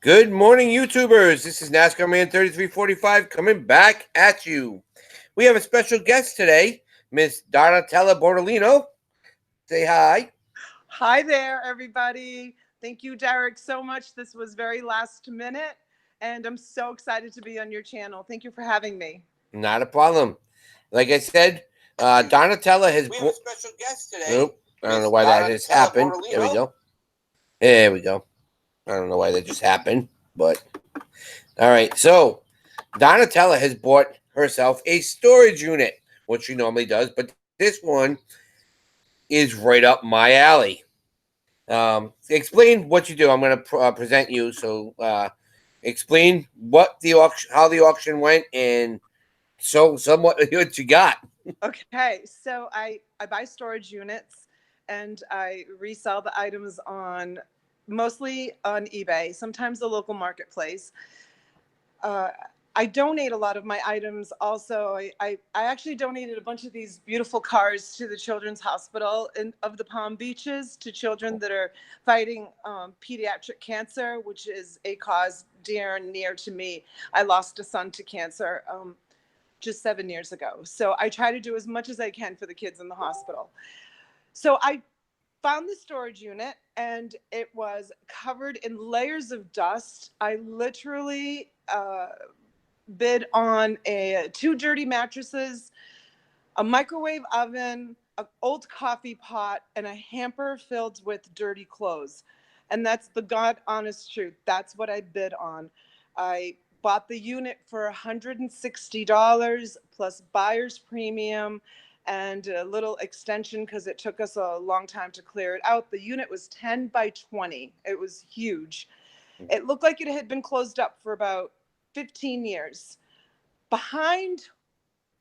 Good morning, YouTubers. This is NASCAR Man 3345 coming back at you. We have a special guest today, Miss Donatella Botolino. Say hi. Hi there, everybody. Thank you, Derek, so much. This was very last minute, and I'm so excited to be on your channel. Thank you for having me. Not a problem. Like I said, Donatella has. We have a special guest today. Nope. I don't know Miss why that just Donatella happened. There we Botolino. go. There we go. I don't know why that just happened, but all right. So Donatella has bought herself a storage unit, which she normally does, but this one is right up my alley. Explain what you do. I'm going to present you. So, explain what the auction, how the auction went, and so somewhat what you got. Okay, so I buy storage units and I resell the items on mostly on eBay, sometimes the local marketplace. uh, I donate a lot of my items. Also, I actually donated a bunch of these beautiful cars to the Children's Hospital of the Palm Beaches to children that are fighting pediatric cancer, which is a cause dear and near to me. I lost a son to cancer just 7 years ago. So I try to do as much as I can for the kids in the hospital. So I found the storage unit and it was covered in layers of dust. I literally bid on two dirty mattresses, a microwave oven, an old coffee pot, and a hamper filled with dirty clothes. And that's the God honest truth. That's what I bid on. I bought the unit for $160 plus buyer's premium and a little extension because it took us a long time to clear it out. The unit was 10 by 20. It was huge. It looked like it had been closed up for about 15 years. Behind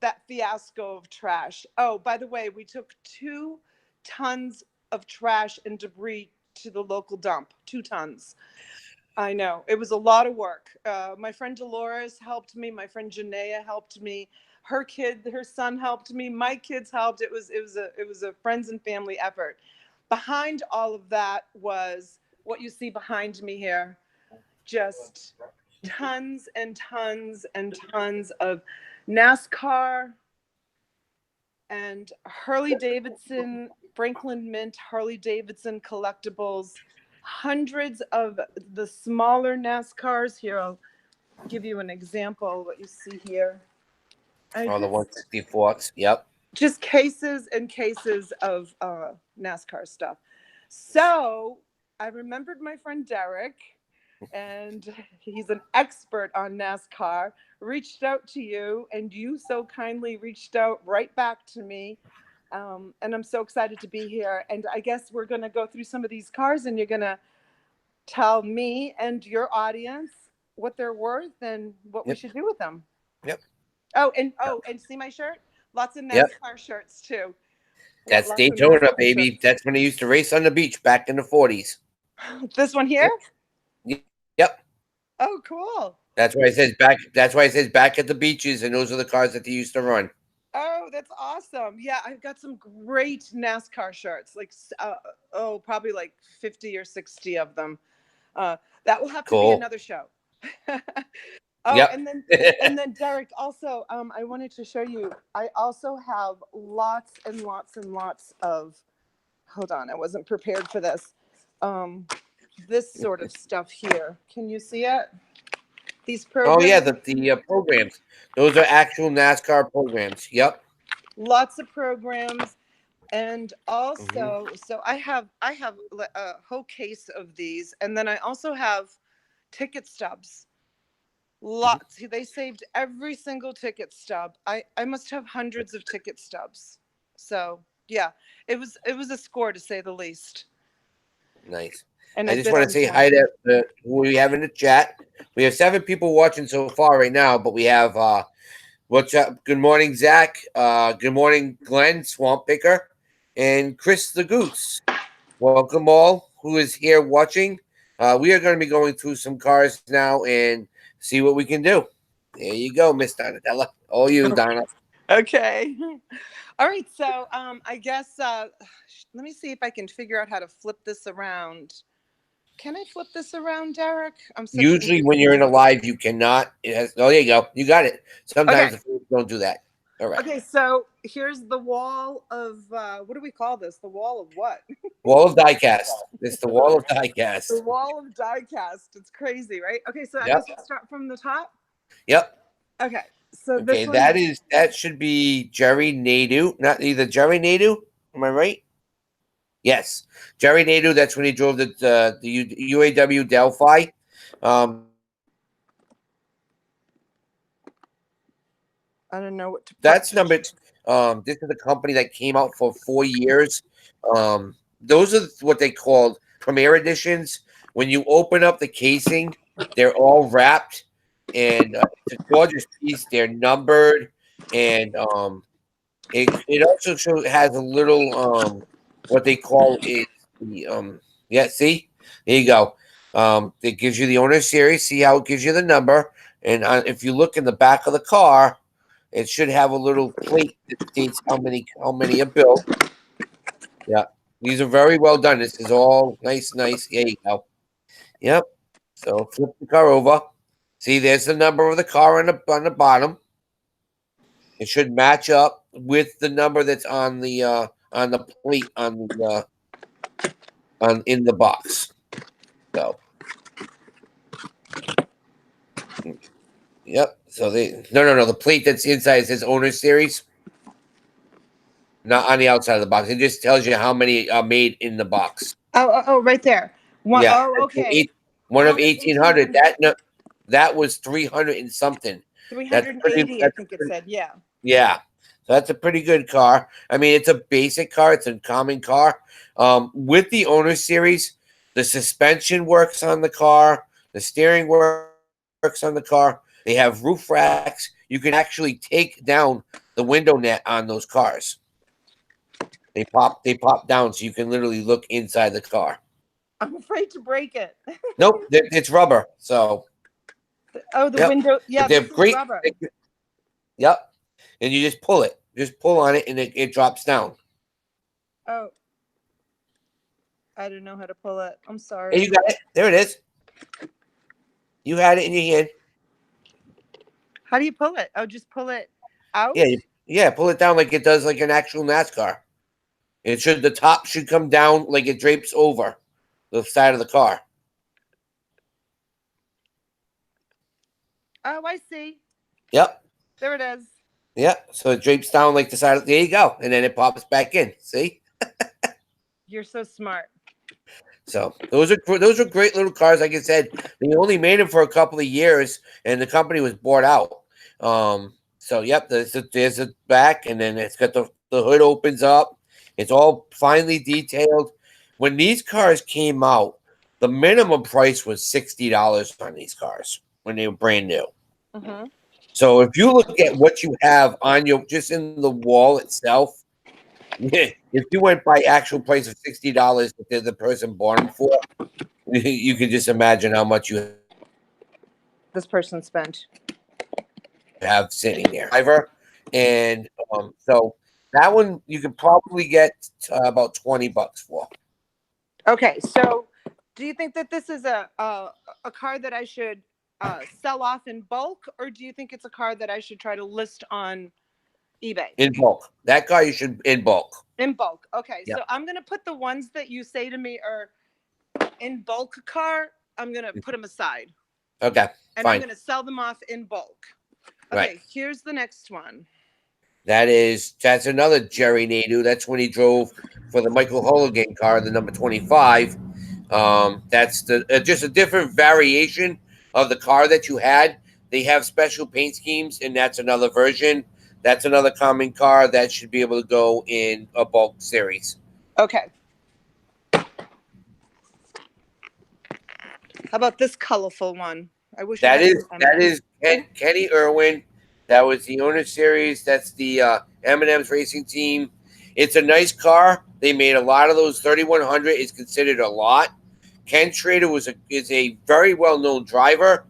that fiasco of trash. Oh, by the way, we took 2 tons of trash and debris to the local dump. 2 tons. I know it was a lot of work. My friend Dolores helped me. My friend Janaea helped me. Her son helped me. My kids helped. It was a friends and family effort. Behind all of that was what you see behind me here. Just tons and tons and tons of NASCAR and Harley Davidson, Franklin Mint, Harley Davidson collectibles, hundreds of the smaller NASCARs. Here, I'll give you an example of what you see here. I All the 164s. Yep. just cases and cases of NASCAR stuff. So I remembered my friend Derek, and he's an expert on NASCAR, reached out to you, and you so kindly reached out right back to me. And I'm so excited to be here. And I guess we're going to go through some of these cars, and you're going to tell me and your audience what they're worth and what we Yep. should do with them. Yep. Oh, and see my shirt? Lots of Yep. NASCAR shirts too. Got That's lots of Daytona, NASCAR baby. shirts. That's when they used to race on the beach back in the 40s. This one here? Yep. Yep. Oh, cool. That's why it says back. That's why it says back at the beaches, and those are the cars that they used to run. Oh, that's awesome. Yeah, I've got some great NASCAR shirts, like, probably like 50 or 60 of them. Uh, that will have to be Cool. another show. Oh, Yep. and then Derek, also, I wanted to show you, I also have lots and lots and lots of, hold on, I wasn't prepared for this. Um, this sort of stuff here. Can you see it? These Oh yeah, programs? the programs. Those are actual NASCAR programs. Yep. Lots of programs. And Hmm. also, so I have a whole case of these, and then I also have ticket stubs. Hmm. Lots. They saved every single ticket stub. I must have hundreds of ticket stubs. So yeah, it was a score to say the least. Nice. And I I just bid want to on say some. hi to who we have in the chat. We have 7 people watching so far right now, but we have what's up? Good morning, Zach. Good morning, Glenn Swamp Picker, and Chris the Goose. Welcome all who is here watching. We are going to be going through some cars now and see what we can do. There you go, Miss Donatella. All you, Donna. Okay. All right. So I guess let me see if I can figure out how to flip this around. Can I flip this around, Derek? I'm such Usually, when you're in a live, you cannot. It has. Oh, there you go. You got it. Sometimes Okay. the phones don't do that. All right. Okay, so here's the wall of what do we call this? The wall of what? Wall of diecast. It's the wall of The diecast. wall of diecast. It's crazy, right? Okay, so I Yep. guess we'll start from the top. Yep. Okay, so Okay. this one. That should be Jerry Nadu. Not either Jerry Nadu. Am I right? Yes, Jerry Nadu. That's when he drove the UAW Delphi. Um, I don't know what to. that's number. This is a company that came out for 4 years. Those are what they called premiere editions. When you open up the casing, they're all wrapped, and it's a gorgeous piece. They're numbered, and it also has a little what they call is the yeah. See, there you go. It gives you the owner series. See how it gives you the number, and if you look in the back of the car, it should have a little plate that states how many are built. Yeah, these are very well done. This is all nice. There you go. Yep. So flip the car over. See, there's the number of the car on the bottom. It should match up with the number that's on the plate on in the box. So, yep. So no. The plate that's inside says owner series, not on the outside of the box. It just tells you how many are made in the box. Oh, right there. One. Yeah. Oh, okay. One of One of 1800. That was 300 and something. That's 380, I think it said. Yeah. Yeah. So that's a pretty good car. I mean, it's a basic car. It's a common car. With the owner series, the suspension works on the car. The steering works on the car. They have roof racks. You can actually take down the window net on those cars. They pop down so you can literally look inside the car. I'm afraid to break it. Nope, it's rubber. So Oh, the yep. window. Yeah, They're this is great. rubber. Yep. And you just pull it. Just pull on it and it drops down. Oh. I don't know how to pull it. I'm Hey, sorry. you got it. There it is. You had it in your hand. How do you pull it? Oh, just pull it out? Yeah, pull it down like it does like an actual NASCAR. The top should come down like it drapes over the side of the car. Oh, I see. Yep. There it is. Yep. So it drapes down like the side of there you go. And then it pops back in. See? You're so smart. So those are great little cars. Like I said, they only made them for a couple of years, and the company was bought out. So yep, there's a back, and then it's got the hood opens up. It's all finely detailed. When these cars came out, the minimum price was $60 on these cars when they were brand new. Mm-hmm. So if you look at what you have on your just in the wall itself, if you went by actual price of $60 that the person bought them for, you can just imagine how much you This person spent. have sitting there. And so that one you could probably get about $20 for. Okay, so do you think that this is a car that I should sell off in bulk, or do you think it's a car that I should try to list on eBay? In bulk. That car you should in bulk. In bulk. Okay, Yep. so I'm gonna put the ones that you say to me are in bulk car. I'm gonna put them aside. Okay. And fine. I'm gonna sell them off in bulk. Okay, Right. Here's the next one. That's another Jerry Nadu. That's when he drove for the Michael Holigan car, the number 25. That's just a different variation of the car that you had. They have special paint schemes, and that's another version. That's another common car that should be able to go in a bulk series. Okay. How about this colorful one? I wish that is Kenny Irwin. That was the owner series. That's the M&M's racing team. It's a nice car. They made a lot of those. 3100 is considered a lot. Ken Schrader is a very well-known driver,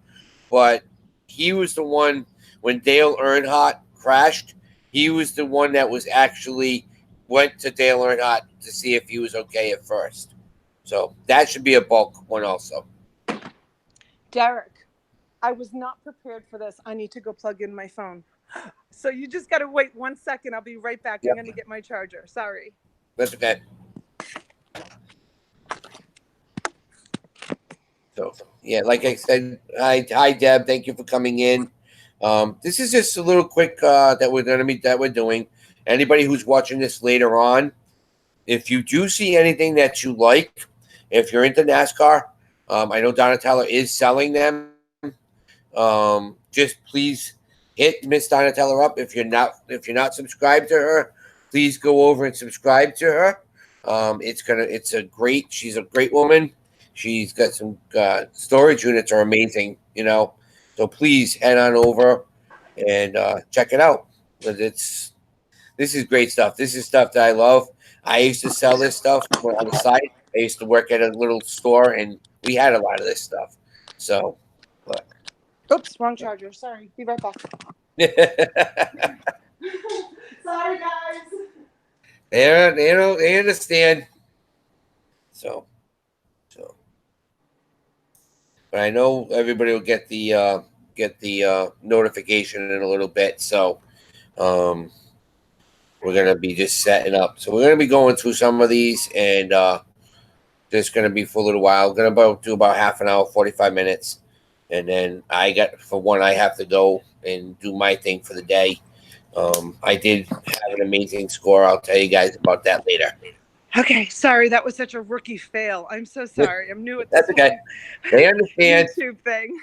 but he was the one when Dale Earnhardt crashed. He was the one that was actually went to Dale Earnhardt to see if he was okay at first. So that should be a bulk one also. Derek, I was not prepared for this. I need to go plug in my phone. So you just got to wait 1 second. I'll be right back. I'm Yep, going to get my charger. Sorry. that's okay. So yeah, like I said, hi Deb, thank you for coming in. This is just a little quick that we're doing. Anybody who's watching this later on, if you do see anything that you like, if you're into NASCAR, I know Donatella is selling them. Just please hit Miss Donatella up. If you're not subscribed to her, please go over and subscribe to her. She's a great woman. She's got some storage units are amazing. So please head on over and check it out. 'Cause this is great stuff. This is stuff that I love. I used to sell this stuff on the side. I used to work at a little store, and we had a lot of this stuff. So, but Oops, wrong charger. Sorry. Be right back. Sorry, guys. they understand. So, but I know everybody will get the notification in a little bit. So, um, we're gonna be just setting up. So we're gonna be going through some of these, and just gonna be for a little while. Gonna do about half an hour, 45 minutes, and then I have to go and do my thing for the day. I did have an amazing score. I'll tell you guys about that later. Okay, sorry, that was such a rookie fail. I'm so sorry. I'm new at this That's okay. They understand. YouTube thing.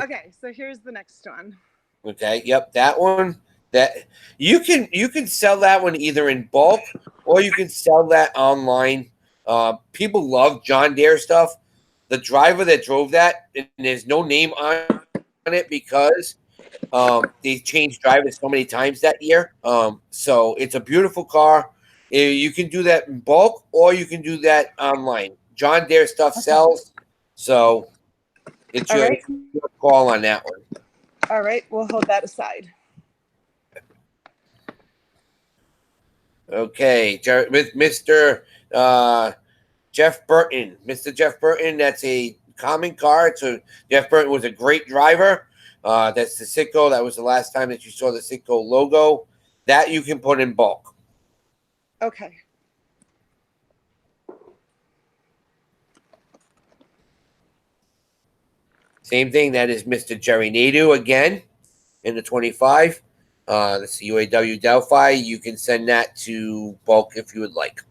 Okay, so here's the next one. Okay. Yep. That one. That you can sell that one either in bulk or you can sell that online. People love John Deere stuff. The driver that drove that, and there's no name on it because they changed drivers so many times that year. So it's a beautiful car. You can do that in bulk or you can do that online. John Deere stuff sells, so it's your call on that one. All right, we'll hold that aside. Okay, with Mr. Jeff Burton. Mr. Jeff Burton, that's a common car. So Jeff Burton was a great driver. That's the Citgo. That was the last time that you saw the Citgo logo. That you can put in bulk. Okay. Same thing. That is Mr. Jerry Nadeau again in the 25. That's the UAW Delphi. You can send that to bulk if you would like.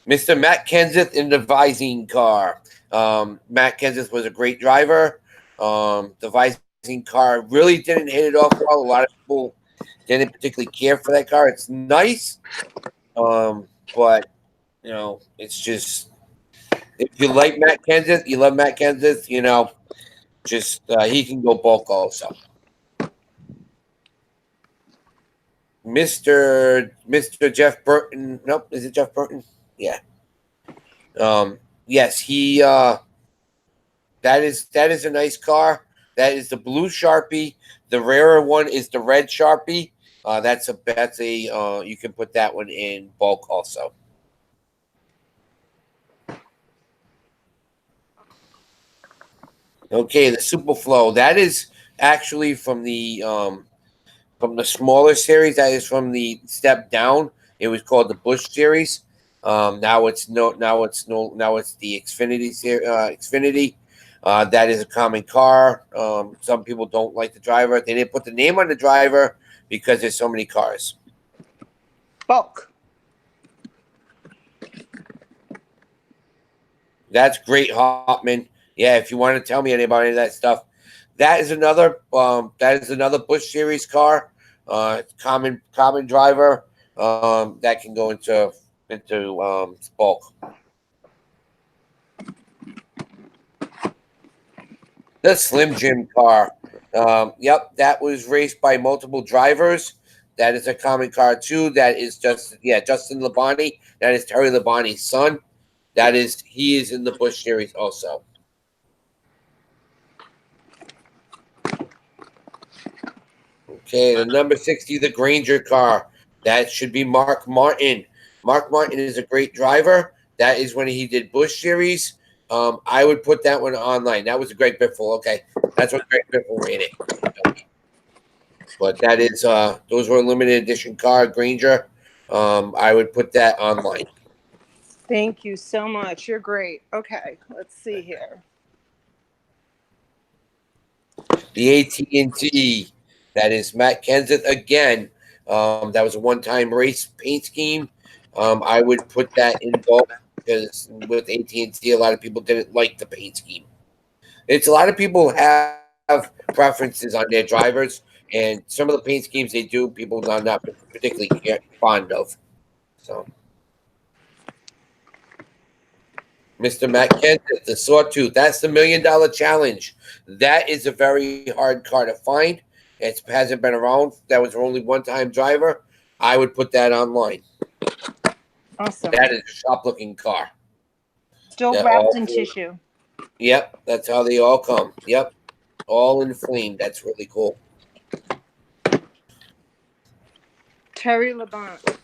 Mr. Matt Kenseth in the Visine car. Matt Kenseth was a great driver. The Visine car really didn't hit it off well. A lot of people didn't particularly care for that car. It's nice, but it's just if you like Matt Kenseth, you love Matt Kenseth. Just he can go bulk also. Mr. Jeff Burton. Nope, is it Jeff Burton? Yeah. Yes, he that is a nice car. That is the blue Sharpie. The rarer one is the red Sharpie. That's a you can put that one in bulk also. Okay, the Superflow. That is actually from the smaller series. That is from the step down. It was called the Bush series. Now it's the Xfinity Xfinity. That is a common car. Some people don't like the driver. They didn't put the name on the driver because there's so many cars. Bulk. That's great, Hopman. Yeah, if you want to tell me about any of that stuff, that is another Bush series car. Common driver. That can go into bulk. The Slim Jim car. Yep, that was raced by multiple drivers. That is a common car too. That is Justin Labonte. That is Terry Labonte's son. He is in the Bush series also. Okay, the number 60, the Granger car. That should be Mark Martin. Mark Martin is a great driver. That is when he did Busch Series. I would put that one online. That was a Greg Biffle. Okay, that's what Greg Biffle ran it. But that is those were a limited edition car, Granger. I would put that online. Thank you so much. You're great. Okay, let's see here. The AT&T, that is Matt Kenseth again. That was a one-time race paint scheme. I would put that in bulk because with AT&T, a lot of people didn't like the paint scheme. It's a lot of people have preferences on their drivers, and some of the paint schemes they do, people are not particularly fond of. So, Mr. Matt Kenseth, the Sawtooth, that's the $1 million challenge. That is a very hard car to find. It hasn't been around. That was only one-time driver. I would put that online. Awesome. That is a sharp-looking car. Still wrapped in tissue. Yep, that's how they all come. Yep, all inflamed. That's really cool. Terry Labonte.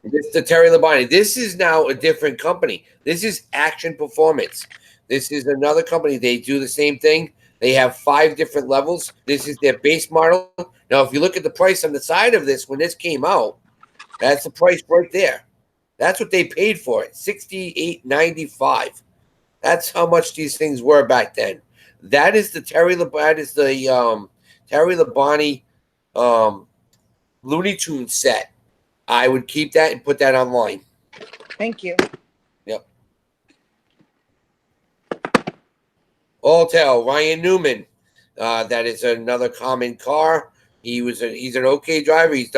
This is the Terry Labonte. This is now a different company. This is Action Performance. This is another company. They do the same thing. They have 5 different levels. This is their base model. Now, if you look at the price on the side of this when this came out, that's the price right there. That's what they paid for it, $68.95. That's how much these things were back then. That is the Terry Labonte Looney Tunes set. I would keep that and put that online. Thank you. Yep. Alltel, Ryan Newman. That is another common car. He's an okay driver. He's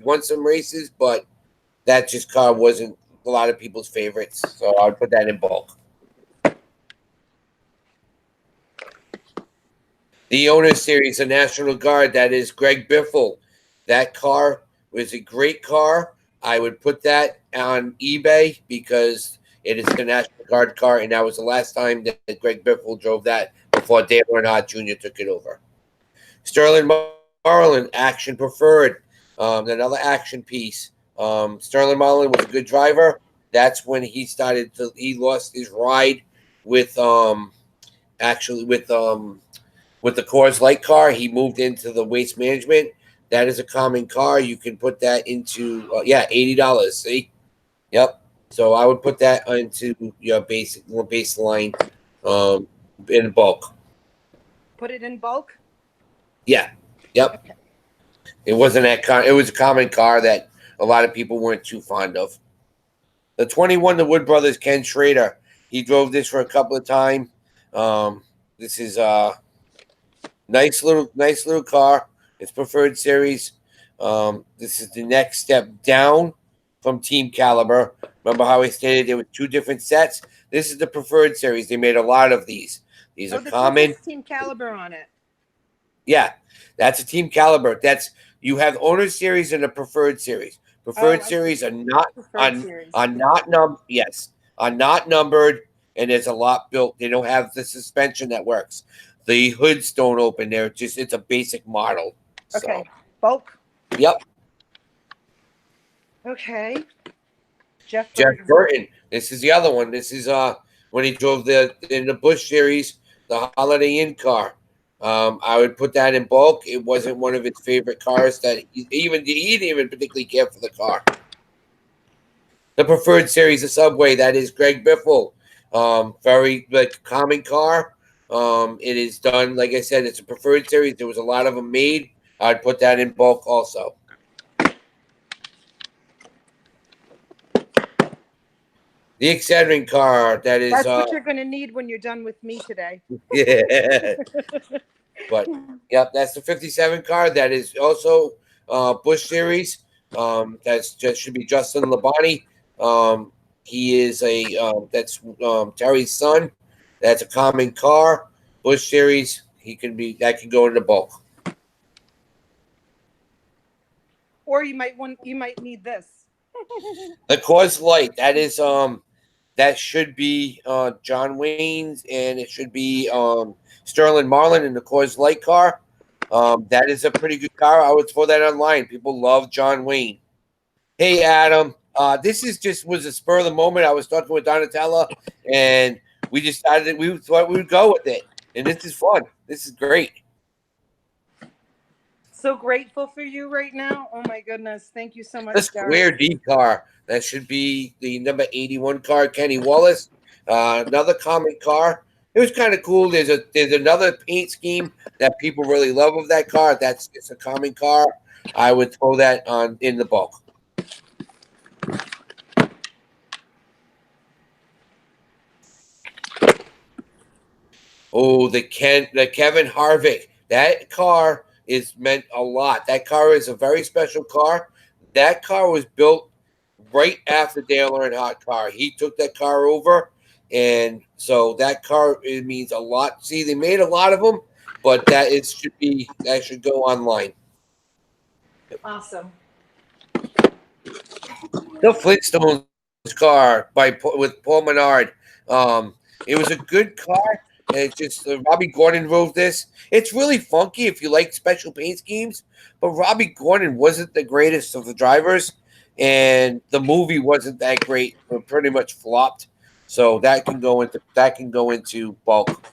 won some races, but that just car wasn't a lot of people's favorites. So I would put that in bulk. The Owner Series, the National Guard. That is Greg Biffle. That car was a great car. I would put that on eBay because it is the National Guard car, and that was the last time that Greg Biffle drove that before Dale Earnhardt Jr. took it over. Sterling Marlin, Action Preferred, another action piece. Sterling Marlin was a good driver. That's when he lost his ride with the Coors Light car. He moved into the waste management. That is a common car. You can put that into $80. See, yep. So I would put that into your baseline in bulk. Put it in bulk. Yeah. Yep. Okay. It wasn't that car. It was a common car that a lot of people weren't too fond of. The 21, the Wood Brothers, Ken Schrader. He drove this for a couple of times. This is a nice little car. It's Preferred Series. This is the next step down from Team Caliber. Remember how I stated there were 2 different sets? This is the Preferred Series. They made a lot of these. These are common. Team Caliber on it. Yeah, that's a Team Caliber. You have Owner Series and a Preferred Series. Preferred Series are not not numbered, and there's a lot built. They don't have the suspension that works. The hoods don't open. It's a basic model. Okay, so. Bulk. Yep. Okay. Jeff Burton. This is the other one. This is when he drove in the Busch Series, the Holiday Inn car. I would put that in bulk. It wasn't one of his favorite cars that he didn't even particularly care for the car. The Preferred Series, the Subway, that is Greg Biffle. Very common car. It is done, like I said, it's a Preferred Series. There was a lot of them made. I'd put that in bulk also. The Excedrin car, that's what you're going to need when you're done with me today. Yeah. But, yep, that's the 57 car. That is also Busch Series. That should be Justin Labonte. He is that's Terry's son. That's a common car. Busch Series, that can go into bulk. Or you might need this. The Coors Light, that is that should be John Wayne's, and it should be Sterling Marlin in the Coors Light car. That is a pretty good car. I would throw that online. People love John Wayne. Hey, Adam. This was a spur of the moment. I was talking with Donatella, and we decided that we thought we would go with it. And this is fun. This is great. So grateful for you right now. Oh my goodness. Thank you so The much, Square Derek. D car. That should be the number 81 car, Kenny Wallace. Another common car. It was kind of cool. There's another paint scheme that people really love of that car. That's it's a common car. I would throw that on in the bulk. Oh, the Kevin Harvick. That car is meant a lot. That car is a very special car. That car was built right after Dale Earnhardt car. He took that car over, and so that car it means a lot. See, they made a lot of them, but that should go online. Awesome. The Flintstones car with Paul Menard. It was a good car. It's just Robbie Gordon drove this. It's really funky if you like special paint schemes, but Robbie Gordon wasn't the greatest of the drivers, and the movie wasn't that great. It pretty much flopped. So that can go into bulk.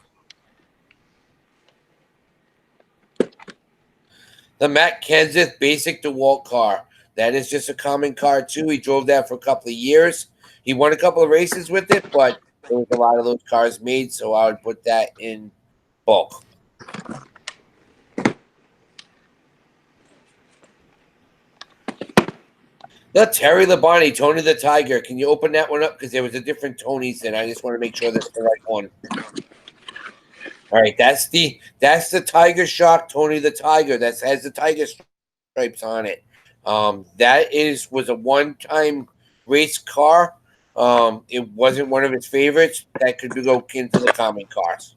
The Matt Kenseth Basic DeWalt car. That is just a common car too. He drove that for a couple of years. He won a couple of races with it, but there was a lot of those cars made, so I would put that in bulk. The Terry Labonte, Tony the Tiger. Can you open that one up? Because there was a different Tony's, and I just want to make sure that's the right one. All right, that's the Tiger Shock Tony the Tiger. That has the tiger stripes on it. That was a one-time race car. It wasn't one of his favorites. That could go into the common cars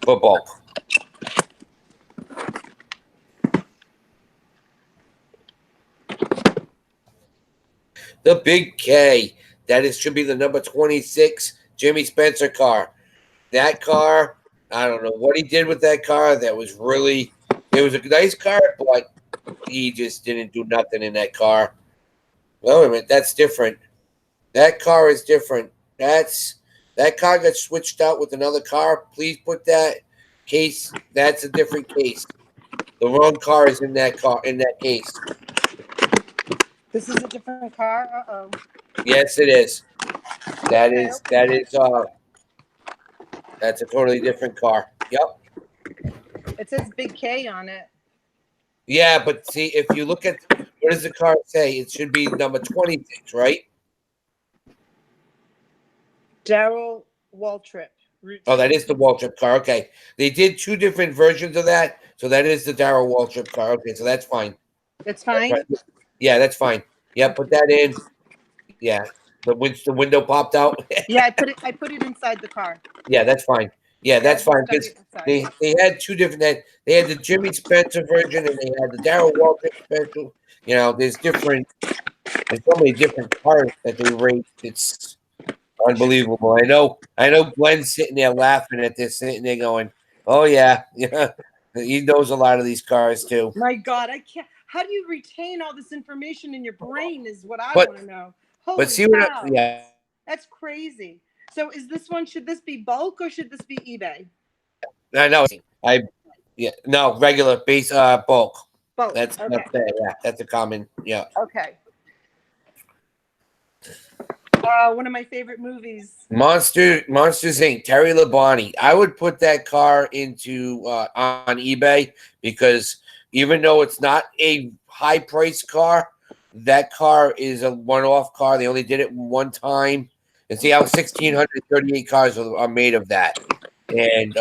for bulk. The Big K. Should be the number 26 Jimmy Spencer car. That car, I don't know what he did with that car. It was a nice car, but he just didn't do nothing in that car. Well, wait a minute, that's different. That car is different. That car got switched out with another car. Please put that case. That's a different case. The wrong car is in that case. This is a different car. Uh-oh. Yes, it is. That's a totally different car. Yep. It says Big K on it. Yeah, but see, if you look at what does the car say, it should be number 26, right? Darrell Waltrip. Oh, that is the Waltrip car. Okay. They did two different versions of that. So that is the Darrell Waltrip car. Okay, so that's fine. It's fine? Yeah, that's fine. Yeah, put that in. Yeah. The window popped out. Yeah, I put it inside the car. Yeah, that's fine. Yeah, that's fine. Because they had two different they had the Jimmy Spencer version and they had the Darrell Waltrip special. You know, there's so many different cars that they rate. It's unbelievable. I know Glenn's sitting there laughing at this, sitting there going, "Oh yeah, yeah." He knows a lot of these cars too. My God, I can't. How do you retain all this information in your brain? Is what I want to know. Holy cow. Yeah, that's crazy. So, should this be bulk or should this be eBay? I know. No regular base bulk. Bulk. That's a common. Yeah. Okay. One of my favorite movies. Monsters Inc. Terry Labonte. I would put that car into on eBay because even though it's not a high price car, that car is a one-off car. They only did it one time. And see how 1,638 cars are made of that. And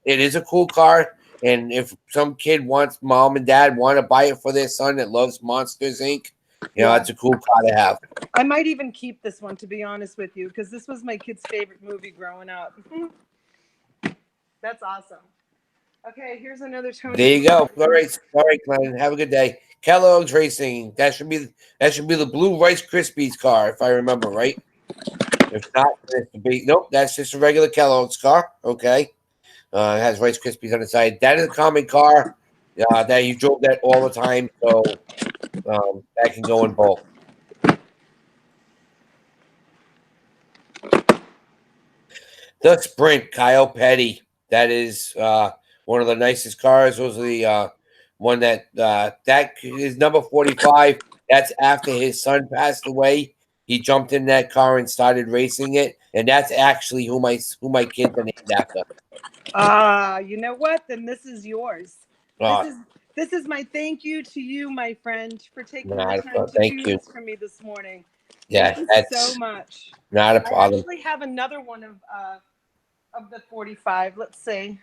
it is a cool car. And if some kid mom and dad want to buy it for their son that loves Monsters Inc., that's a cool car to have. I might even keep this one, to be honest with you, because this was my kid's favorite movie growing up. That's awesome. Okay, here's another Tony. There you go. All right, Glenn. Have a good day. Kellogg's Racing. That should be the blue Rice Krispies car, if I remember right. If not, nope. That's just a regular Kellogg's car. Okay, it has Rice Krispies on the side. That is a common car. That you drove that all the time, so that can go in bulk. The Sprint, Kyle Petty. That is one of the nicest cars. Those are the one that is number 45. That's after his son passed away. He jumped in that car and started racing it, and that's actually who my kids are named after. You know what? Then this is yours. This Oh, is this is my thank you to you, my friend, for taking the not a time to thank do you. this for me this morning. Yeah, Thank you so that's much. not a I problem. actually have another one of the 45. Let's see.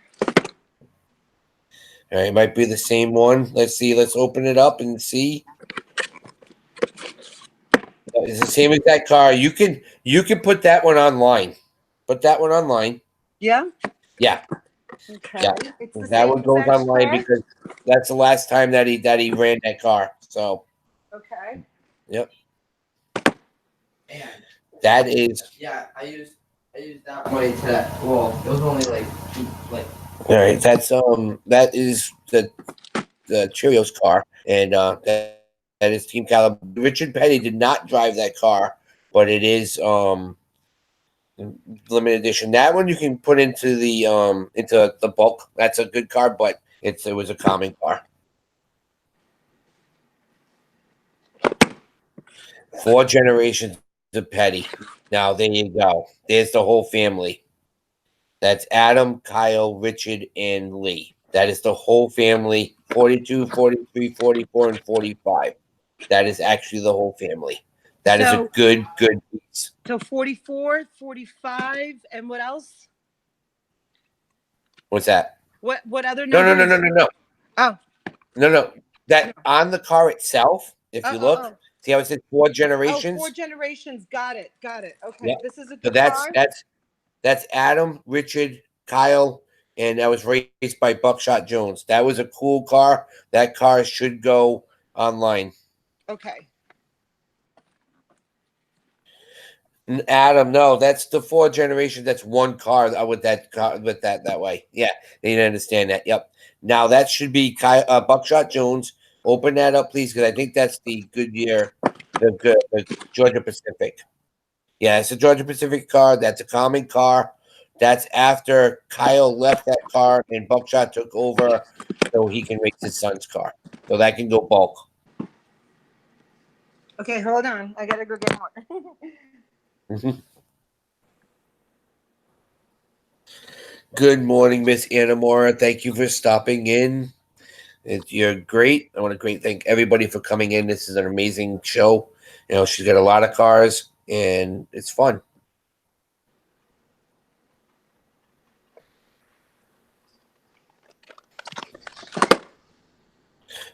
All right, it might be the same one. Let's see. Let's open it up and see. It's the same exact car. You can put that one online. Put that one online. Yeah. Yeah, Okay. yeah. It's the That same one goes exact online car. because that's the last time that he ran that car. So, Okay. yep. And That is yeah, I used that money to that. Well, it was only like all right. That is the Cheerios car, and that is Team Caliber. Richard Petty did not drive that car, but it is limited edition. That one you can put into the bulk. That's a good car, but it was a common car. 4 generations of Petty. Now there you go. There's the whole family. That's Adam, Kyle, Richard, and Lee. That is the whole family. 42, 43, 44, and 45. That is actually the whole family. That is a So good piece. so 44, 45, and what else? What's that? What other No, no, no, numbers? no, no, no. Oh. No. That on the car itself, if you look, Oh. see how it says 4 Oh, generations? 4 generations. Got it. Got it. Okay. Yeah. This is a So good car. that's Adam, Richard, Kyle, and that was raced by Buckshot Jones. That was a cool car. That car should go online. Okay. Adam, no, that's the 4 generations. That's one car with that car with that way. Yeah, they didn't understand that. Yep. Now that should be Buckshot Jones. Open that up, please, because I think that's the Goodyear, the Georgia Pacific. Yeah, it's a Georgia Pacific car. That's a common car. That's after Kyle left that car and Buckshot took over, so he can race his son's car. So that can go bulk. Okay, hold on. I gotta go get more. Good morning, Miss Anamora. Thank you for stopping in. You're great. I want to thank everybody for coming in. This is an amazing show. She's got a lot of cars, and it's fun.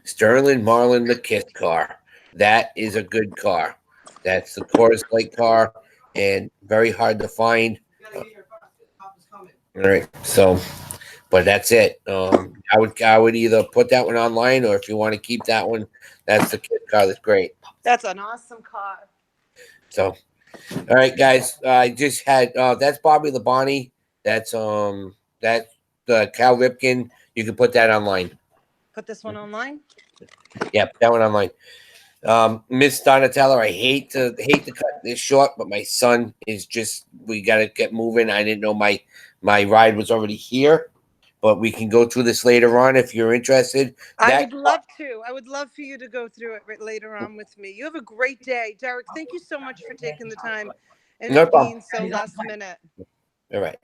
Sterling Marlin, the Kiss car. That is a good car. That's the Chorus Light car, and very hard to find. All right, so, but that's it. I would either put that one online, or if you want to keep that one, that's the Kiss car. That's great. That's an awesome car. So, all right, guys. I just had that's Bobby Labonte. That's the Cal Ripken. You can put that online. Put this one online. Yeah, put that one online. Miss Donatella, I hate to cut this short, but my son is we gotta get moving. I didn't know my ride was already here, but we can go through this later on if you're interested. I would love to. I would love for you to go through it later on with me. You have a great day, Derek. Thank you so much for taking the time and No it problem. being so last minute. All right.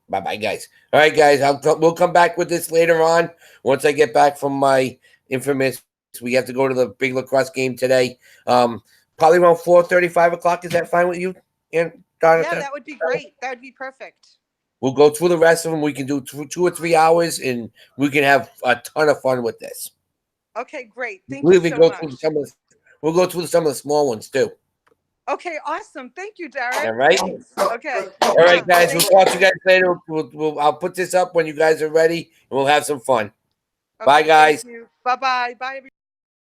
Bye, guys. All right, guys. We'll come back with this later on once I get back from my infamous. We have to go to the big lacrosse game today. Probably around 4:30, 5 o'clock. Is that fine with you, and Yeah, that would be great. That would be perfect. We'll go through the rest of them. We can do 2 or 3 hours, and we can have a ton of fun with this. Okay, great. Thank We'll you even so go much. we'll go through some of the small ones too. Okay, awesome. Thank you, Derek. All right. Thanks. Okay. All right, guys. We'll talk to you guys later. I'll put this up when you guys are ready, and we'll have some fun. Okay, Bye, guys. Thank you. Bye-bye. Bye, everybody.